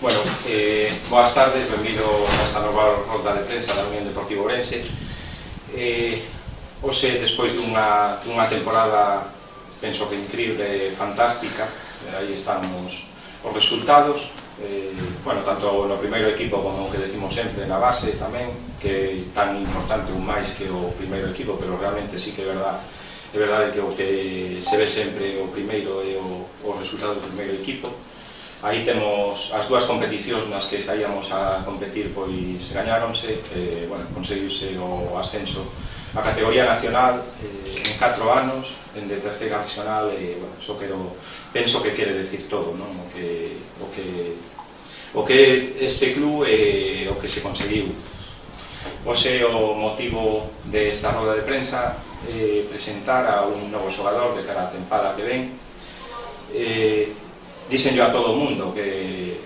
Bueno, boas tardes, benvido a esta nova ronda de prensa da Unión Deportiva Ourense. Hoxe, despois dunha temporada, penso que increíble, fantástica, aí están os resultados, bueno, tanto no primeiro equipo como o que decimos sempre na base tamén, que é tan importante ou máis que o primeiro equipo, pero realmente sí que é verdade que o que se ve sempre o primeiro é o resultado do primeiro equipo. Aí temos as dúas competicións nas que saíamos a competir, pois gañáronse, bueno, conseguiuse o ascenso a categoría nacional en 4 anos, de terceira regional, e, bueno, eso penso que quere decir todo, non? O que este club é o que se conseguiu. Hoxe o motivo desta roda de prensa é presentar a un novo xogador de cara a tempada que ven. Díxenllo a todo o mundo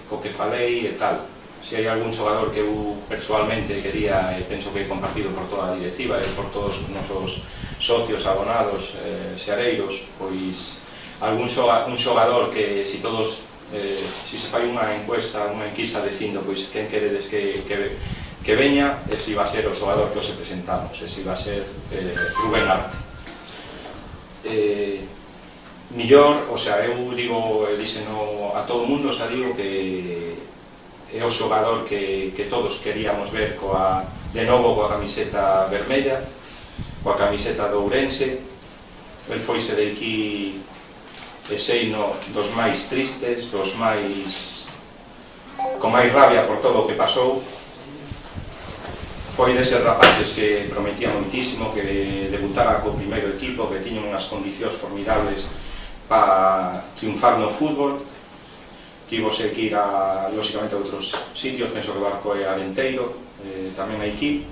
co que falei e tal. Se hai algún xogador que eu persoalmente quería, e penso que é compartido por toda a directiva e por todos os nosos socios, abonados, xareiros, pois un xogador que si se fai unha encuesta, unha enquisa dicindo pois quen queredes que veña, ese iba a ser o xogador que os presentamos, ese iba a ser Rubén Arce. Millor, o sea, eu digo, díxeno a todo o mundo, xa digo que é o xogador que todos queríamos ver de novo coa camiseta vermella, coa camiseta do Ourense. El foise de aquí e sei dos máis tristes, dos máis con máis rabia por todo o que pasou. Foi deses rapaces que prometía moitísimo, que debutara co primeiro equipo, que tiñan unhas condicións formidables para triunfar no fútbol. Tivose que ir lóxicamente a outros sitios, penso que Barco é Arenteiro, tamén aquí,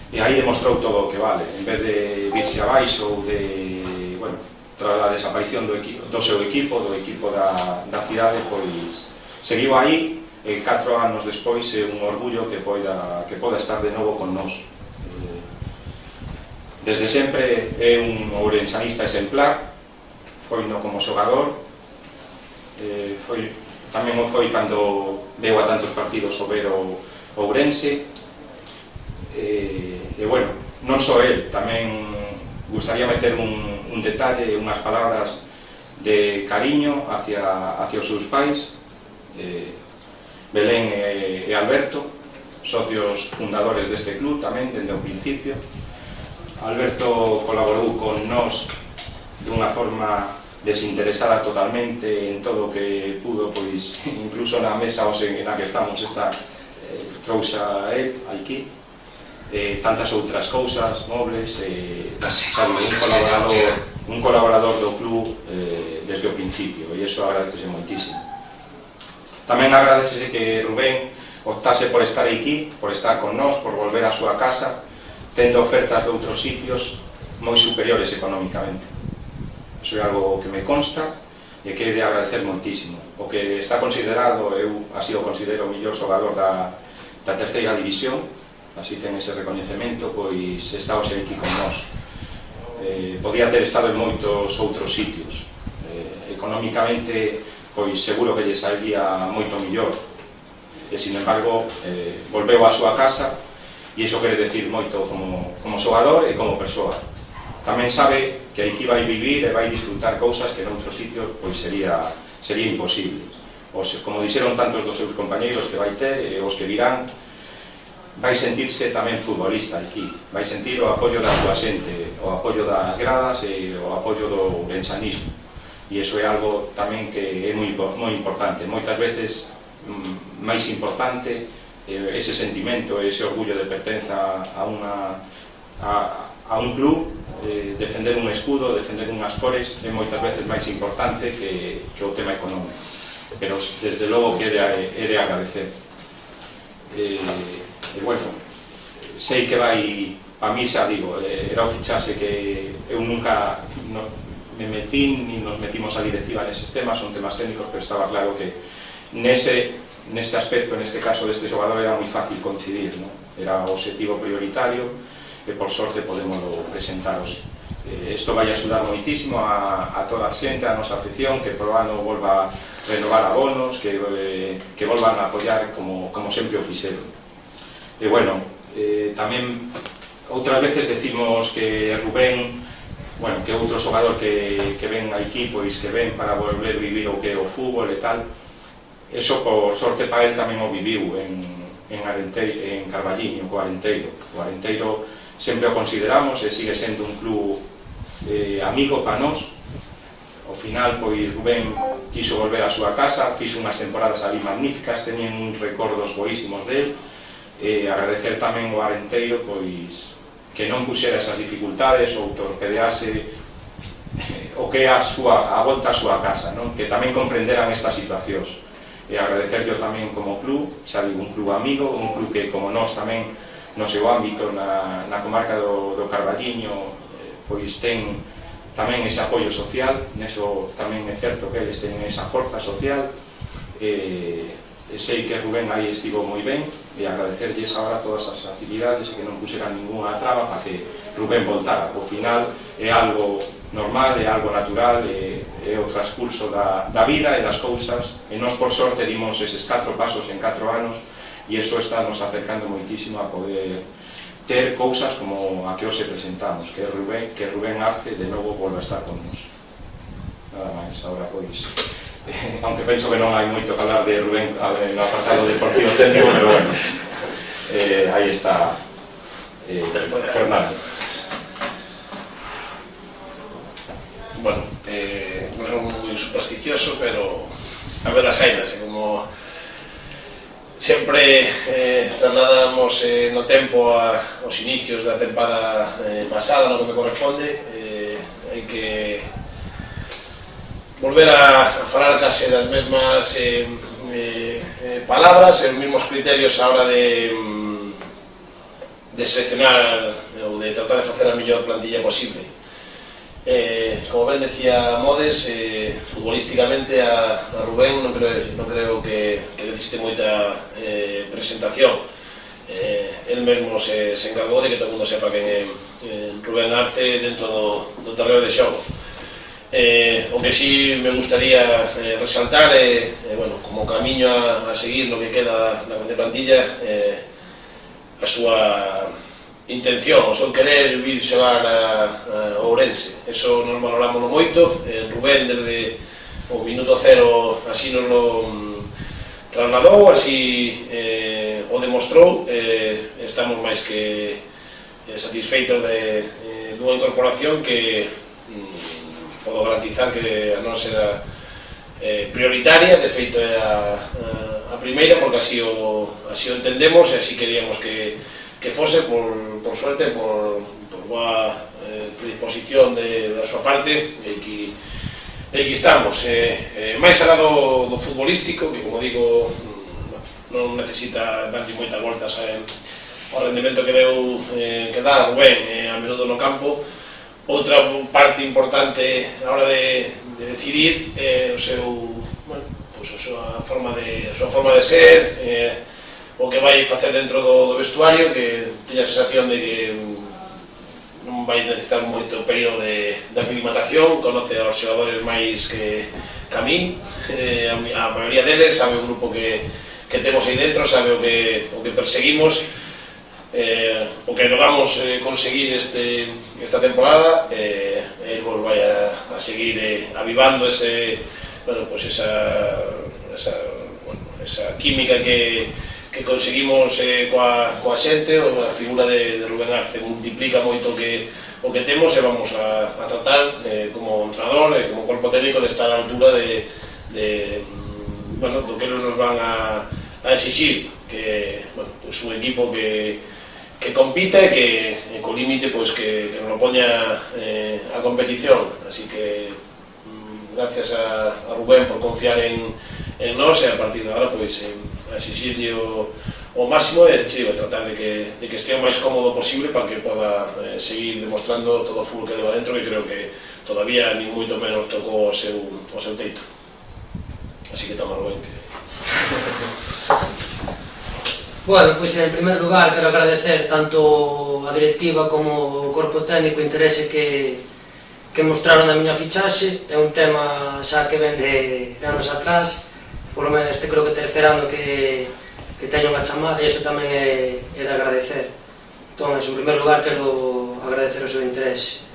e aí demostrou todo o que vale. En vez de virse abaixo ou de, bueno, tras a desaparición do seu equipo, do equipo da cidade, pois seguiu aí, e 4 anos despois é un orgullo que poda estar de novo con nós. Desde sempre é un ourensanista exemplar, foi no como xogador, tamén o foi cando veu a tantos partidos o ver o Ourense, e bueno, non só el, tamén gustaría meter un detalle, unhas palabras de cariño hacia os seus pais, Belén e Alberto, socios fundadores deste club tamén, dende o principio. Alberto colaborou con nós dunha forma desinteresada totalmente en todo o que pudo, pois incluso na mesa na que estamos trouxa aquí, tantas outras cousas, mobles, un colaborador do club desde o principio, e iso agradecese moitísimo. Tamén agradecese que Rubén optase por estar aquí, por estar con nós, por volver á súa casa, tendo ofertas de outros sitios moi superiores económicamente. Iso é algo que me consta e que he de agradecer moitísimo. O que está considerado, eu así o considero o mellor xogador da terceira división, así ten ese recoñecemento, pois está hoxe aquí con nós. Podía ter estado en moitos outros sitios. Económicamente, pois seguro que lle salía moito mellor. E, sin embargo, volveu á súa casa, e iso quere decir moito como xogador e como persoa. Tamén sabe que aquí vai vivir e vai disfrutar cousas que noutros sitios pois sería imposible. Como dixeron tantos dos seus compañeiros que vai ter e os que virán, vai sentirse tamén futbolista aquí, vai sentir o apoio da súa xente, o apoio das gradas e o apoio do ourensanismo, e iso é algo tamén que é moi importante. Moitas veces máis importante ese sentimento, ese orgullo de pertenza a un club, defender un escudo, defender unhas cores, é moitas veces máis importante que o tema económico, pero desde logo que é de agradecer. E bueno, sei que vai, a mí xa digo, era o fichaxe que eu nunca me metín, ni nos metimos a directiva neses temas, son temas técnicos, pero estaba claro que neste aspecto, neste caso deste xogador, era moi fácil coincidir, era o objetivo prioritario, e por sorte podemos presentaros. Isto vai axudar moitísimo a toda a xente, a nosa afición, que por ano volva renovar abonos, que volvan a apoiar como sempre o fixeron. E bueno, tamén outras veces decimos que Rubén, bueno, que outro xogador que ven aquí, pois que ven para volver vivir o que é o fútbol e tal, eso por sorte para él tamén o viviu en Carballiño, co Arenteiro. O Arenteiro sempre o consideramos e sigue sendo un club amigo para nós. Ao final, pois, Rubén quiso volver á súa casa, fixo unhas temporadas ali magníficas, tenían uns recordos boísimos del, e agradecer tamén ao Arenteiro, pois, que non puxera esas dificultades ou torpedease o que é a volta á súa casa, non? Que tamén comprenderan estas situacións. E agradecerlo tamén como club, xa digo, un club amigo, un club que, como nós tamén, no seu ámbito, na comarca do Carballiño, pois ten tamén ese apoio social, neso tamén é certo que eles teñen esa forza social, e sei que Rubén aí estivo moi ben, e agradecerlles agora todas as facilidades e que non puseran ninguna traba para que Rubén voltara. Ao final é algo normal, é algo natural, é o transcurso da vida e das cousas, e nós por sorte dimos eses 4 pasos en 4 anos, e iso está nos acercando moitísimo a poder ter cousas como a que hoxe presentamos, que Rubén Arce de novo volva a estar con nos. Nada máis, agora pois, aunque penso que non hai moito que hablar de Rubén no apartado deportivo técnico, pero bueno, aí está Fernando. Bueno, non son moi supersticioso, pero a ver as ainas, como sempre trasladamos no tempo aos inicios da tempada pasada, no que me corresponde, hai que volver a falar case das mesmas palabras e os mesmos criterios a hora de seleccionar ou de tratar de facer a mellor plantilla posible. Como ben decía Modes, futbolísticamente a Rubén non creo que necesite moita presentación. El mesmo se encargou de que todo o mundo sepa quen é Rubén Arce dentro do terreo de xogo. O que sí me gustaría resaltar é, bueno, como camiño a seguir no que queda na plantilla, a súa intención, o seu querer vir xogar a Ourense. Eso nos valoramos moito. Rubén desde o minuto cero así nos lo trasladou, así o demostrou. Estamos máis que satisfeitos dunha incorporación que podo garantizar que a nós era prioritaria. De feito é a primeira, porque así o entendemos e así queríamos que fose, por suerte, por boa predisposición da súa parte, e aquí estamos. Máis alá do futbolístico, que, como digo, non necesita darlle moitas voltas ao rendemento que dá Rubén a menudo no campo. Outra parte importante a hora de decidir é a súa forma de ser, o que vai facer dentro do vestuario, que teña a sensación de que non vai necesitar moito período de aclimatación. Conoce aos xogadores máis que a min, a maioría deles, sabe o grupo que temos aí dentro, sabe o que perseguimos, o que logramos conseguir esta temporada. Ele vai a seguir avivando esa química que conseguimos coa xente. A figura de Rubén Arce multiplica moito o que temos, e vamos a tratar como entrenador e como corpo técnico de estar á altura do que nos van a exixir, que un equipo que compita e que co límite que nos poña a competición. Así que gracias a Rubén por confiar en nós, e a partir de agora a exigirlle o máximo, e tratar de que estea o máis cómodo posible para que poda seguir demostrando todo o fútbol que leva dentro, que creo que todavía ni moito menos tocou o seu teito. Así que toma Rubén. Bueno, pois en primer lugar quero agradecer tanto a directiva como o corpo técnico o interese que mostraron na miña fichaxe. É un tema xa que ven de anos atrás, polo menos este creo que terceiro ano que teño unha chamada, e iso tamén é de agradecer. Entón, en primeiro lugar, quero agradecer o seu interese.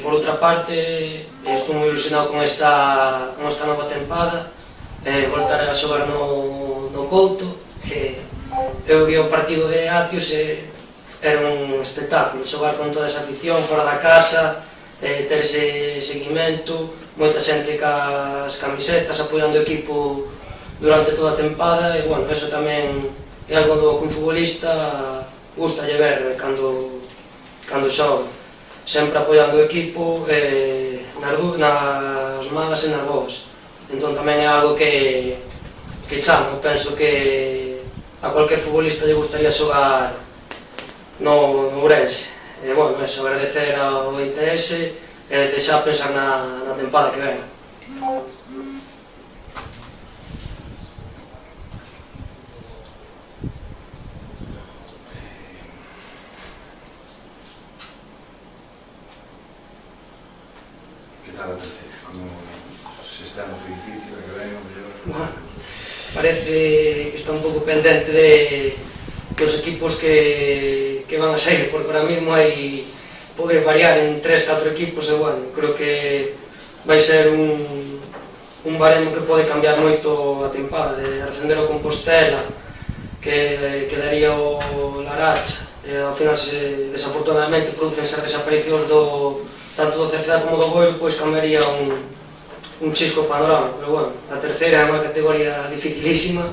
Por outra parte, estou moi ilusionado con esta nova tempada, voltar a xogar no Couto, que eu vi o partido de Atios e era un espectáculo, xogar con toda esa afición fora da casa, ter ese seguimento, moita xente cas camisetas apoiando o equipo durante toda a tempada, e, bueno, eso tamén é algo do que un futbolista gustalle ver cando xoga, sempre apoiando o equipo nas malas e nas boas. Entón tamén é algo que chamo, penso que a cualquier futbolista lle gustaría xogar no Ourense. E, bueno, eso, agradecer ao interese e deixar pensar na tempada que ven. Que tal a terceira? Como se este ano foi difícil, que ven, o mellor? Bueno, parece que está un pouco pendente dos equipos que van a sair, porque ahora mismo hai poder variar en 3-4 equipos, e, bueno, creo que vai ser un baremo que pode cambiar moito a tempada, de ascender o Compostela, que quedaría o Laracha, e ao final, desafortunadamente, producen ser desaparicións tanto do Cerceda como do Boiro, pois cambiaría un chisco panorama. Pero, bueno, a terceira é unha categoría dificilísima.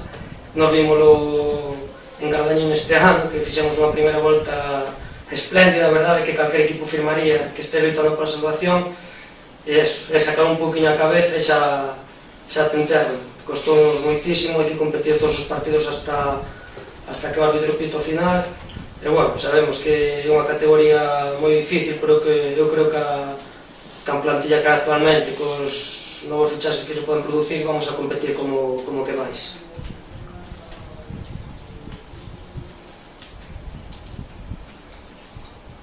Nos vímoslo en Cardañín este ano, que fixemos unha primeira volta espléndida, a verdade, que calquer equipo firmaría que este loitando por a salvación, e sacar un poquinho a cabeza e xa te enterran. Costounos moitísimo, hai que competir todos os partidos hasta que o árbitro pito final, e, bueno, sabemos que é unha categoría moi difícil, pero que eu creo que a plantilla que actualmente, cos novos fichaxes que se poden producir, vamos a competir como que máis.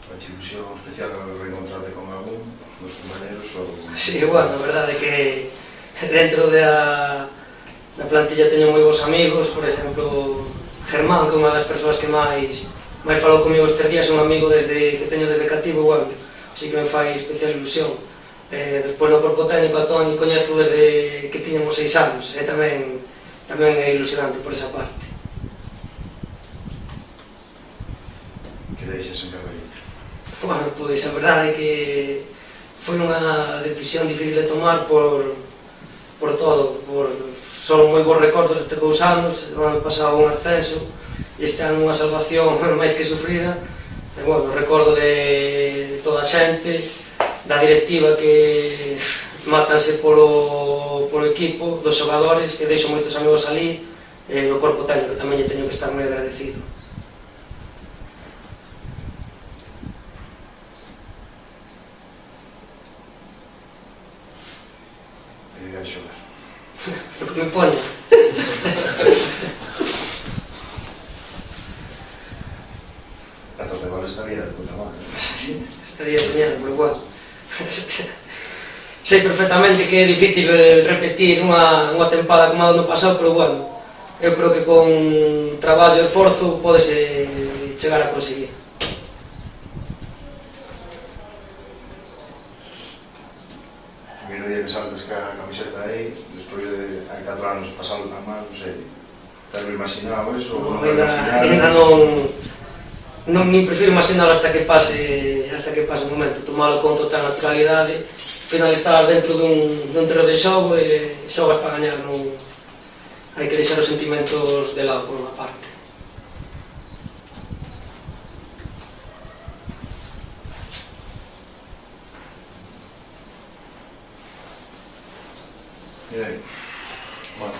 Fache ilusión especial reencontrarte con algún dos compañeros ou... Sí, bueno, a verdade é que dentro da plantilla teño moi bons amigos, por exemplo, Germán, que é unha das persoas que máis falou comigo estes días, é un amigo que teño desde cativo, bueno, así que me fai especial ilusión. Despois no corpo técnico a Toni coñezo desde que tiñamos 6 anos, e tamén é ilusionante por esa parte. Que deixas en Carballiño? Bueno, pois a verdade é que foi unha decisión difícil de tomar por todo, son moi bons recordos destes 2 anos, o ano pasado un ascenso, e este ano unha salvación máis que sufrida, e, bueno, recordo de toda a xente, da directiva que mátanse polo equipo, dos xogadores, que deixo moitos amigos ali, e do corpo técnico, que tamén lle teño que estar moi agradecido. A xogar. O que me poña. Tantos de gol estaría de puta madre. Sí, estaría genial, pero, bueno, sei perfectamente que é difícil repetir unha tempada como a do ano pasado, pero, bueno, eu creo que con traballo e esforzo podese chegar a conseguir. O primeiro día que saltes ca camiseta aí, despois de 4 anos pasado tan mal, non sei, te lo imaginado eso? Ainda non me prefiro imaginalo hasta que pase o momento, tomalo con total naturalidade. Ao final estar dentro dun terreno de xogo e xogas para gañar, non hai que deixar os sentimentos de lado por unha parte. E aí? Bueno,